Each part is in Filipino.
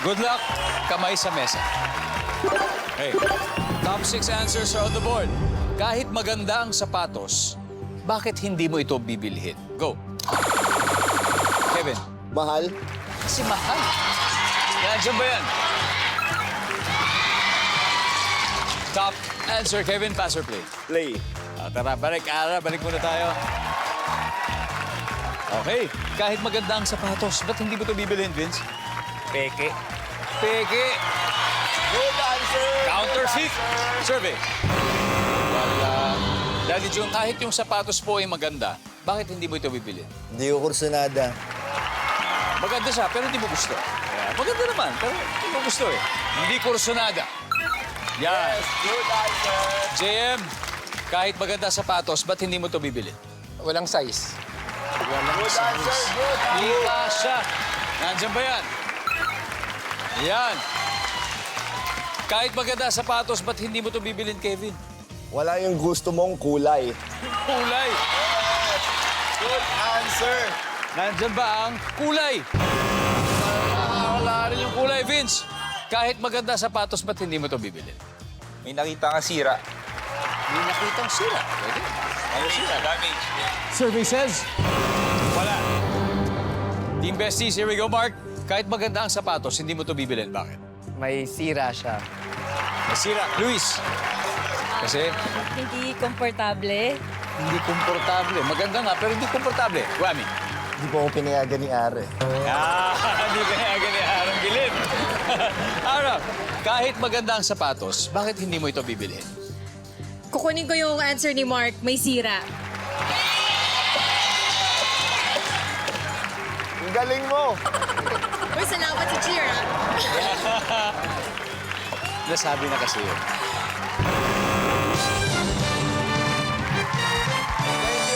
Good luck. Kamay sa mesa. Okay. Top 6 answers are on the board. Kahit maganda ang sapatos, bakit hindi mo ito bibilhin? Go. Kevin. Mahal. Kasi mahal. Nandiyan ba yan? Top answer, Kevin. Pass or play? Play. Tara, balik muna tayo. Okay. Kahit maganda ang sapatos, ba't hindi mo ito bibilhin, Vince? Peke. Peke. Good answer. Counterfeit. Survey. Wala. Daddy June, kahit yung sapatos po ay maganda, bakit hindi mo ito bibilhin? Hindi ko kursunada. Maganda siya, pero hindi mo gusto. Yeah, maganda naman, pero hindi mo gusto eh. Hindi kursunada. Yan. Yes, good answer. JM, kahit maganda sapatos, ba't hindi mo ito bibilhin? Walang size. Good answer. Good. Hindi siya. Nandiyan ba yan? Yan. Kahit maganda sapatos, ba't hindi mo ito bibilhin, Kevin? Wala yung gusto mong kulay. Kulay. Good answer. Nandiyan ba ang kulay? Wala rin yung kulay, Vince. Kahit maganda sapatos, ba't hindi mo ito bibilhin? May nakita ka sira. Hindi nakitang sila. Pwede. Ano sila? Damage. Survey says... Wala. Team Besties, here we go, Mark. Kahit maganda ang sapatos, hindi mo ito bibilhin. Bakit? May sira siya. Nasira. Luis. Kasi Hindi komportable. hindi komportable. Maganda nga, pero hindi komportable. Wami. Hindi po ako pinayagan ni Are. Hindi ka na agad harang gilid. Ara, kahit maganda ang sapatos, bakit hindi mo ito bibilhin? Kukunin ko yung answer ni Mark, may sira. Ang galing mo. Uy, salamat sa cheer, ha? Nasabi na kasi yun.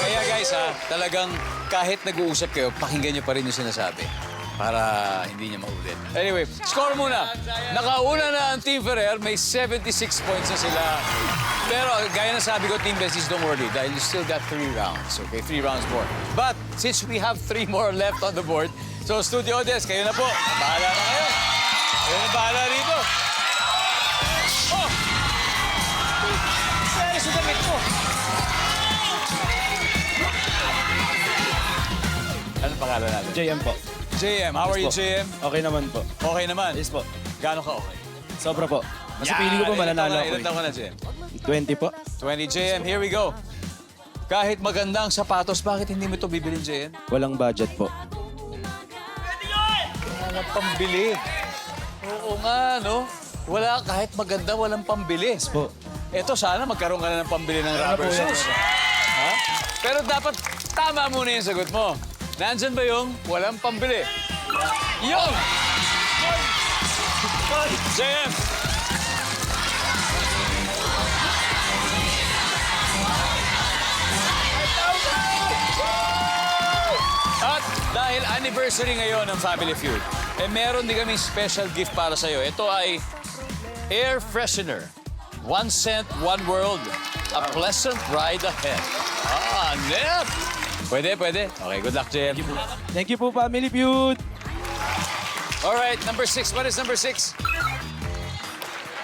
Kaya guys talagang kahit nag-uusap kayo, pakinggan nyo pa rin yung sinasabi para hindi niya maulit. Anyway, score muna. Nakauna na ang Team Ferrer, may 76 points na sila. Pero gaya na sabi ko, Team Besties, don't worry dahil you still got 3 rounds. Okay, 3 rounds more. But since we have 3 more left on the board, so Studio Audience, kayo na po. Bahala na kayo. Kayo na bahala rito. Oh! Saan sa damit mo? Ano pangalan natin? JM po. JM, how are you, po. JM? Okay naman po. Okay naman? Yes po. Gano'n ka okay? Sobra po. Mas pili ko po mananalo ako. Ilan taon ka na, JM? 20 po. 20, JM, here we go. Kahit maganda ang sapatos, bakit hindi mo ito bibilin, JM? Walang budget po. Walang pambili. Oo nga, no? Wala, kahit maganda, walang pambili. Po. Eto, sana magkaroon ka na ng pambili ng rubber po yan. shoes. Ha? Pero dapat tama muna yung sagot mo. Nandyan ba yung walang pambili? Yung! JM! At dahil anniversary ngayon ng Family Feud, meron din kaming special gift para sa'yo. Ito ay air freshener. 1 scent, 1 world. A pleasant ride ahead. Nep! Pwede. Okay, good luck, JM. Thank you po, Family Feud! All right, number 6. What is number 6?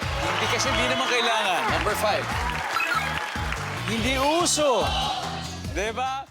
Hindi kasi hindi naman kailangan. Number 5. Hindi uso. Diba?